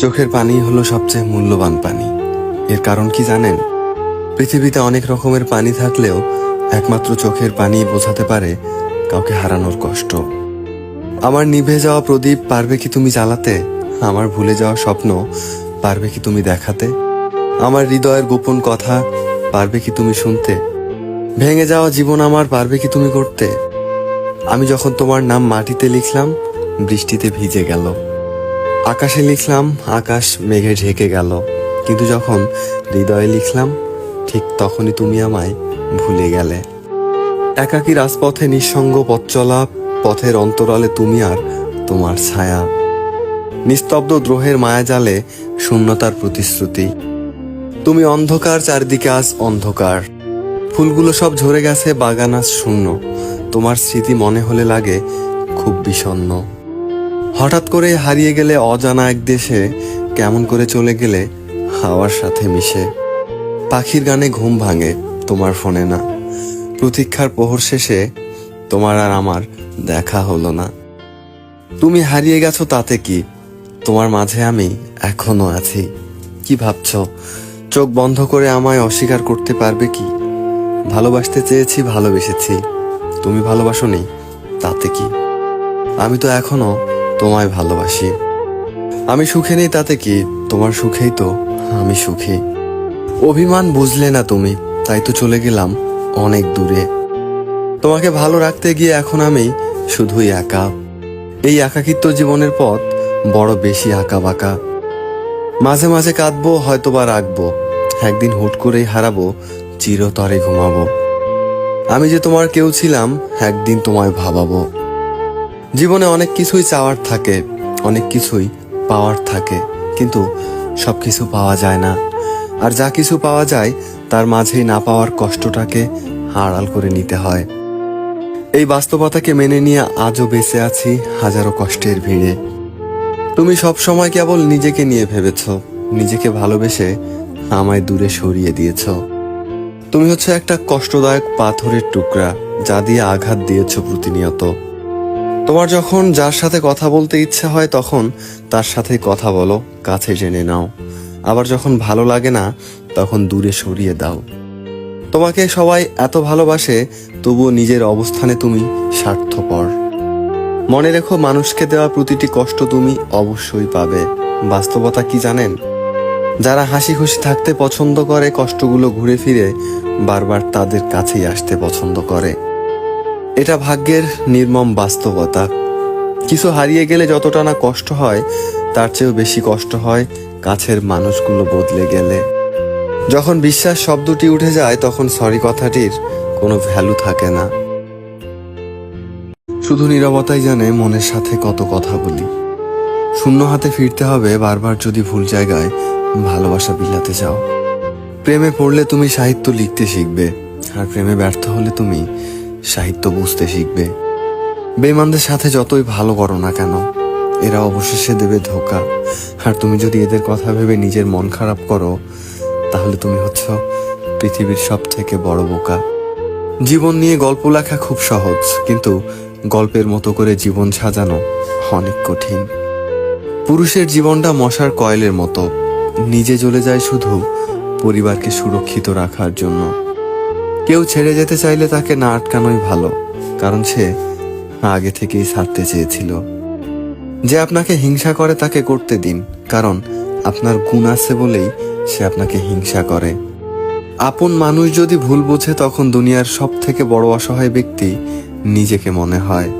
চোখের পানি হলো সবচেয়ে মূল্যবান পানি। এর কারণ কি জানেন? পৃথিবীতে অনেক রকমের পানি থাকলেও একমাত্র চোখের পানি বোঝাতে পারে কাউকে হারানোর কষ্ট। আমার নিভে যাওয়া প্রদীপ পারবে কি তুমি জ্বালাতে? আমার ভুলে যাওয়া স্বপ্ন পারবে কি তুমি দেখাতে? আমার হৃদয়ের গোপন কথা পারবে কি তুমি শুনতে? ভেঙে যাওয়া জীবন আমার পারবে কি তুমি করতে? আমি যখন তোমার নাম মাটিতে লিখলাম, বৃষ্টিতে ভিজে গেল। আকাশে লিখলাম, আকাশ মেঘে ঢেকে গেল। কিন্তু যখন হৃদয়ে লিখলাম, ঠিক তখনই তুমি আমায় ভুলে গেলে। একাকী রাজপথে নিঃসঙ্গ পথ চলা, পথের অন্তরালে তুমি আর তোমার ছায়া। নিস্তব্ধ দ্রোহের মায়াজালে শূন্যতার প্রতিশ্রুতি। তুমি অন্ধকার, চারিদিকে আজ অন্ধকার। ফুলগুলো সব ঝরে গেছে, বাগান আজ শূন্য। তোমার স্মৃতি মনে হলে লাগে খুব বিষণ্ণ। হঠাৎ করে হারিয়ে গেলে অজানা এক দেশে, কেমন করে চলে গেলে হাওয়ার সাথে মিশে। পাখির গানে ঘুম ভাঙে, তোমার ফোনে না। প্রতীক্ষার প্রহর শেষে তোমার আর আমার দেখা হলো না। তুমি হারিয়ে গেছো তাতে কি, তোমার মাঝে আমি এখনো আছি। কি ভাবছো? চোখ বন্ধ করে আমায় অস্বীকার করতে পারবে কি? ভালোবাসতে চেয়েছি, ভালোবেসেছি। তুমি ভালোবাসোনি, তাতে কি? আমি তো এখনো তোমায় ভালোবাসি। আমি সুখে নেই, তাতে কি? তোমার সুখেই তো আমি সুখী। অভিমান বুঝলে না তুমি, তাই তো চলে গেলাম অনেক দূরে। তোমাকে ভালো রাখতে গিয়ে এখন আমি শুধুই একা। এই একাকিত্ব জীবনের পথ বড় বেশি আঁকা বাঁকা। মাঝে মাঝে কাঁদবো, হয়তোবা রাখবো। একদিন হুট করেই হারাবো, চিরতরে ঘুমাবো। আমি যে তোমার কেউ ছিলাম, একদিন তোমায় ভাবাবো। জীবনে অনেক কিছুই চাওয়ার থাকে, অনেক কিছুই পাওয়ার থাকে, কিন্তু সবকিছু পাওয়া যায় না। আর যা কিছু পাওয়া যায়, তার মাঝেই না পাওয়ার কষ্টটাকে আড়াল করে নিতে হয়। এই বাস্তবতাকে মেনে নিয়ে আজও বেঁচে আছি হাজারো কষ্টের ভিড়ে। তুমি সব সময় কেবল নিজেকে নিয়ে ভেবেছ, নিজেকে ভালোবেসে আমায় দূরে সরিয়ে দিয়েছ। তুমি হচ্ছে একটা কষ্টদায়ক পাথরের টুকরা, যা দিয়ে আঘাত দিয়েছ প্রতিনিয়ত। তোমার যখন যার সাথে কথা বলতে ইচ্ছে হয়, তখন তার সাথে কথা বলো, কাছে জেনে নাও। আবার যখন ভালো লাগে না, তখন দূরে সরিয়ে দাও। তোমাকে সবাই এত ভালোবাসে, তবুও নিজের অবস্থানে তুমি স্বার্থপর। মনে রেখো, মানুষকে দেওয়া প্রতিটি কষ্ট তুমি অবশ্যই পাবে। বাস্তবতা কি জানেন? যারা হাসি খুশি থাকতে পছন্দ করে, কষ্টগুলো ঘুরে ফিরে বারবার তাদের কাছেই আসতে পছন্দ করে। এটা ভাগ্যের নির্মম বাস্তবতা। কিছু হারিয়ে গেলে যতটা না কষ্ট হয়, তার চেয়েও বেশি কষ্ট হয় কাছের মানুষগুলো বদলে গেলে। যখন বিশ্বাস শব্দটি উঠে যায়, তখন সরি কথাটির কোনো ভ্যালু থাকে না। শুধু নীরবতাই জানে মনের সাথে কত কথা বলি। শূন্য হাতে ফিরতে হবে বারবার যদি ভুল জায়গায় ভালোবাসা বিলাতে যাও। প্রেমে পড়লে তুমি সাহিত্য লিখতে শিখবে, আর প্রেমে ব্যর্থ হলে তুমি সাহিত্য বুঝতে শিখবে। বেঈমানদের সাথে যতই ভালো করো না কেন, এরা অবশেষে দেবে ধোঁকা। আর তুমি যদি এদের কথা ভেবে নিজের মন খারাপ করো, তাহলে তুমি হচ্ছ পৃথিবীর সব থেকে বড় বোকা। জীবন নিয়ে গল্প লেখা খুব সহজ, কিন্তু গল্পের মতো করে জীবন সাজানো অনেক কঠিন। পুরুষের জীবনটা মশার কয়েলের মতো, নিজে জ্বলে যায় শুধু পরিবারকে সুরক্ষিত রাখার জন্য। কেউ ছেড়ে যেতে চাইলে তাকে না আটকানোই ভালো, কারণ সে আগে থেকেই ছাড়তে চেয়েছিল। যে আপনাকে হিংসা করে তাকে করতে দিন, কারণ আপনার গুণ আছে বলেই সে আপনাকে হিংসা করে। আপন মানুষ যদি ভুল বোঝে, তখন দুনিয়ার সব থেকে বড় অসহায় ব্যক্তি নিজেকে মনে হয়।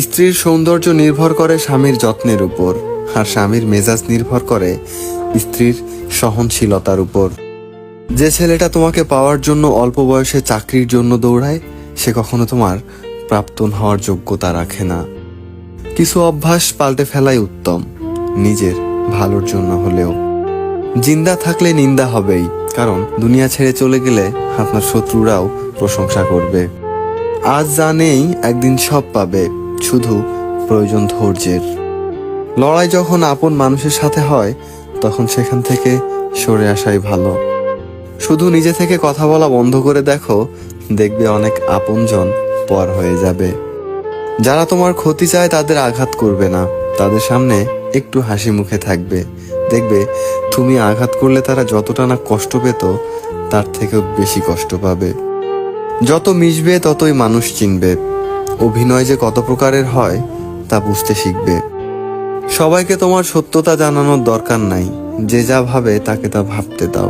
স্ত্রীর সৌন্দর্য নির্ভর করে স্বামীর যত্নের উপর, আর স্বামীর মেজাজ নির্ভর করে স্ত্রীর সহনশীলতার উপর। যে ছেলেটা তোমাকে পাওয়ার জন্য অল্প বয়সে চাকরির জন্য দৌড়ায়, সে কখনো তোমার প্রাপ্তন হওয়ার যোগ্যতা রাখে না। কিছু অভ্যাস পাল্টে ফেলাই উত্তম, নিজের ভালোর জন্য হলেও। জিন্দা থাকলে নিন্দা হবেই, কারণ দুনিয়া ছেড়ে চলে গেলে আপনার শত্রুরাও প্রশংসা করবে। আজ যা নেই, একদিন সব পাবে, শুধু প্রয়োজন ধৈর্যের। লড়াই যখন আপন মানুষের সাথে হয়, তখন সেখান থেকে সরে আসাই ভালো। শুধু নিজে থেকে কথা বলা বন্ধ করে দেখো, দেখবে অনেক আপনজন পর হয়ে যাবে। যারা তোমার ক্ষতি চায় তাদের আঘাত করবে না, তাদের সামনে একটু হাসি মুখে থাকবে। দেখবে তুমি আঘাত করলে তারা যতটা না কষ্ট পেত তার থেকেও বেশি কষ্ট পাবে। যত মিশবে ততই মানুষ চিনবে, অভিনয় যে কত প্রকারের হয় তা বুঝতে শিখবে। সবাইকে তোমার সত্যতা জানানোর দরকার নাই, যে যা ভাবে তাকে তা ভাবতে দাও।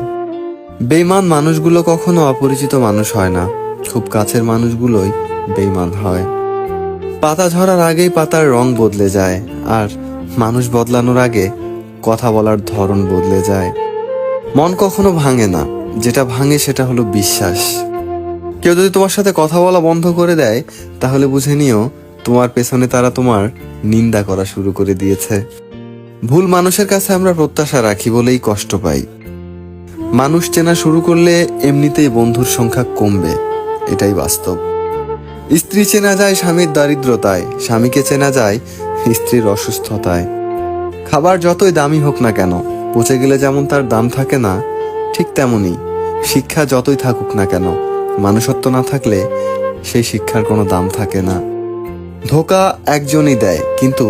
বেঈমান মানুষগুলো কখনো অপরিচিত মানুষ হয় না, খুব কাছের মানুষগুলোই বেঈমান হয়। পাতা ঝরার আগেই পাতার রং বদলে যায়, আর মানুষ বদলানোর আগে কথা বলার ধরন বদলে যায়। মন কখনো ভাঙে না, যেটা ভাঙে সেটা হলো বিশ্বাস। কেউ যদি তোমার সাথে কথা বলা বন্ধ করে দেয় তাহলে বুঝে নিও তোমার পেছনে তারা তোমার নিন্দা করা শুরু করে দিয়েছে। ভুল মানুষের কাছে আমরা প্রত্যাশা রাখি বলেই কষ্ট পাই। মানুষ চেনা শুরু করলে এমনিতেই বন্ধুর সংখ্যা কমবে, এটাই বাস্তব। স্ত্রী চেনা যায় স্বামীর দারিদ্রতায়, স্বামীকে চেনা যায় স্ত্রীর অসুস্থতায়। খাবার যতই দামি হোক না কেন, পচে গেলে যেমন তার দাম থাকে না, ঠিক তেমনি শিক্ষা যতই থাকুক না কেন, মানুষত্ব না থাকলে সেই শিক্ষার কোনো দাম থাকে না। ধোঁকা একজনই দেয়, কিন্তু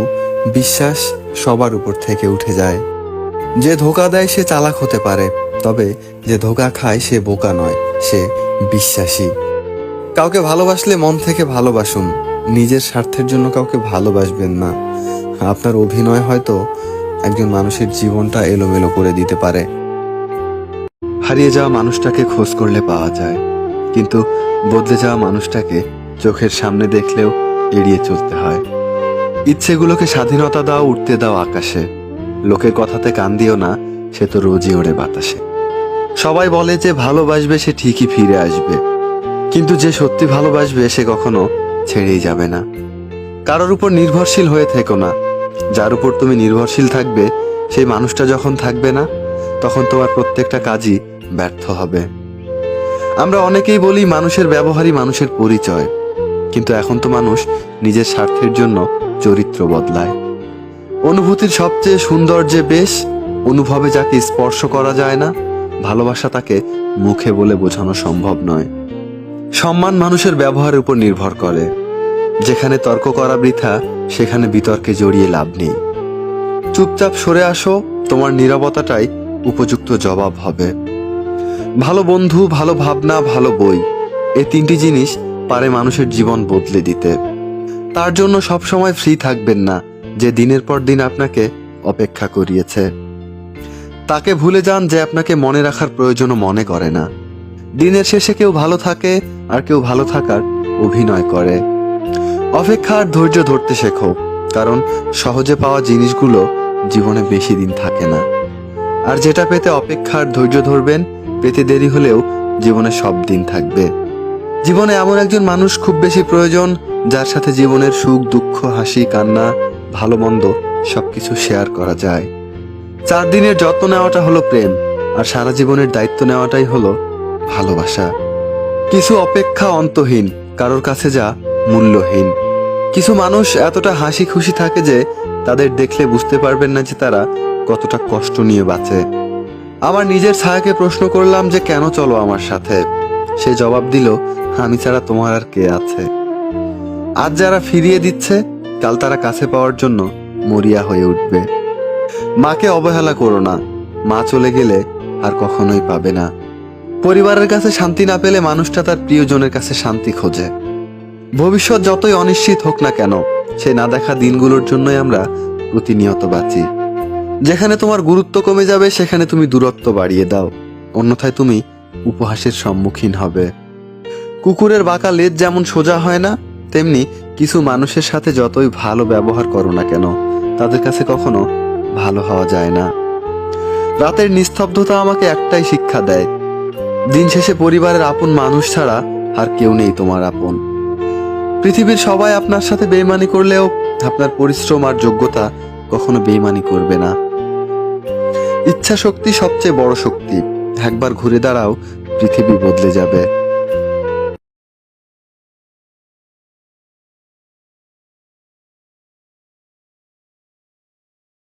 বিশ্বাস সবার উপর থেকে উঠে যায়। যে ধোঁকা দেয় সে চালাক হতে পারে, তবে যে ধোঁকা খায় সে বোকা নয়, সে বিশ্বাসী। কাউকে ভালোবাসলে মন থেকে ভালোবাসুন, নিজের স্বার্থের জন্য কাউকে ভালোবাসবেন না। আপনার অভিনয় হয়তো একজন মানুষের জীবনটা এলোমেলো করে দিতে পারে। হারিয়ে যাওয়া মানুষটাকে খোঁজ করলে পাওয়া যায়, কিন্তু বদলে যাওয়া মানুষটাকে চোখের সামনে দেখলেও এড়িয়ে চলতে হয়। ইচ্ছেগুলোকে স্বাধীনতা দাও, উঠতে দাও আকাশে। লোকের কথাতে কান দিও না, সে তো রোজই ওড়ে বাতাসে। সবাই বলে যে ভালোবাসবে সে ঠিকই ফিরে আসবে, কিন্তু যে সত্যি ভালোবাসবে সে কখনো ছেড়েই যাবে না। কারোর উপর নির্ভরশীল হয়ে থেকো না, যার উপর তুমি নির্ভরশীল থাকবে সেই মানুষটা যখন থাকবে না, তখন তোমার প্রত্যেকটা কাজই ব্যর্থ হবে। আমরা অনেকেই বলি মানুষের ব্যবহারই মানুষের পরিচয়, কিন্তু এখন তো মানুষ নিজের স্বার্থের জন্য চরিত্র বদলায়। অনুভূতির সবচেয়ে সুন্দর যে বেশ, অনুভবে যাকে স্পর্শ করা যায় না, ভালোবাসা তাকে মুখে বলে বোঝানো সম্ভব নয়। সম্মান মানুষের ব্যবহারের উপর নির্ভর করে। যেখানে তর্ক করা বৃথা, সেখানে বিতর্কে জড়িয়ে লাভ নেই। চুপচাপ সরে আসো, তোমার নীরবতাটাই উপযুক্ত জবাব হবে। ভালো বন্ধু, ভালো ভাবনা, ভালো বই, এই তিনটি জিনিস পারে মানুষের জীবন বদলে দিতে। তার জন্য সবসময় ফ্রি থাকবেন না যে দিনের পর দিন আপনাকে অপেক্ষা করিয়েছে। তাকে ভুলে যান যে আপনাকে মনে রাখার প্রয়োজনও মনে করে না। দিনের শেষে কেউ ভালো থাকে আর কেউ ভালো থাকার অভিনয় করে। অপেক্ষা আর ধৈর্য ধরতে শেখো, কারণ সহজে পাওয়া জিনিসগুলো জীবনে বেশি দিন থাকে না। আর যেটা পেতে অপেক্ষা আর ধৈর্য ধরবেন, পেতে দেরি হলেও জীবনে সব দিন থাকবে। জীবনে এমন একজন মানুষ খুব বেশি প্রয়োজন, যার সাথে জীবনের সুখ দুঃখ, হাসি কান্না, ভালো মন্দ সবকিছু শেয়ার করা যায়। 4 দিনের যত্ন নেওয়াটা হলো প্রেম, আর সারা জীবনের দায়িত্ব নেওয়াটাই হলো ভালোবাসা। কিছু অপেক্ষা অন্তহীন, কারোর কাছে যা মূল্যহীন। কিছু মানুষ এতটা হাসি খুশি থাকে যে তাদের দেখলে বুঝতে পারবেন না যে তারা কতটা কষ্ট নিয়ে বাঁচে। আমার নিজের ছায়াকে প্রশ্ন করলাম যে কেন চলো আমার সাথে, সে জবাব দিল, আমি ছাড়া তোমার আর কে আছে। আজ যারা ফিরিয়ে দিচ্ছে, কাল তারা কাছে পাওয়ার জন্য মরিয়া হয়ে উঠবে। মাকে অবহেলা করো না, মা চলে গেলে আর কখনোই পাবে না। পরিবারের কাছে শান্তি না পেলে মানুষটা তার প্রিয়জনের কাছে শান্তি খোঁজে। ভবিষ্যৎ যতই অনিশ্চিত হোক না কেন, সে না দেখা দিনগুলোর জন্যই আমরা প্রতিনিয়ত বাঁচি। যেখানে তোমার গুরুত্ব কমে যাবে সেখানে তুমি দূরত্ব বাড়িয়ে দাও, অন্যথায় তুমি উপহাসের সম্মুখীন হবে। কুকুরের বাঁকা লেজ যেমন সোজা হয় না, তেমনি কিছু মানুষের সাথে যতই ভালো ব্যবহার করো না কেন, তাদের কাছে কখনো ভালো হওয়া যায় না। রাতের নিস্তব্ধতা আমাকে একটাই শিক্ষা দেয়, দিন শেষে পরিবারের আপন মানুষ ছাড়া আর কেউ নেই তোমার আপন। পৃথিবীর সবাই আপনার সাথে বেইমানি করলেও আপনার পরিশ্রম আর যোগ্যতা কখনো বেইমানি করবে না। ইচ্ছা শক্তি সবচেয়ে বড় শক্তি, একবার ঘুরে দাঁড়াও, পৃথিবী বদলে যাবে।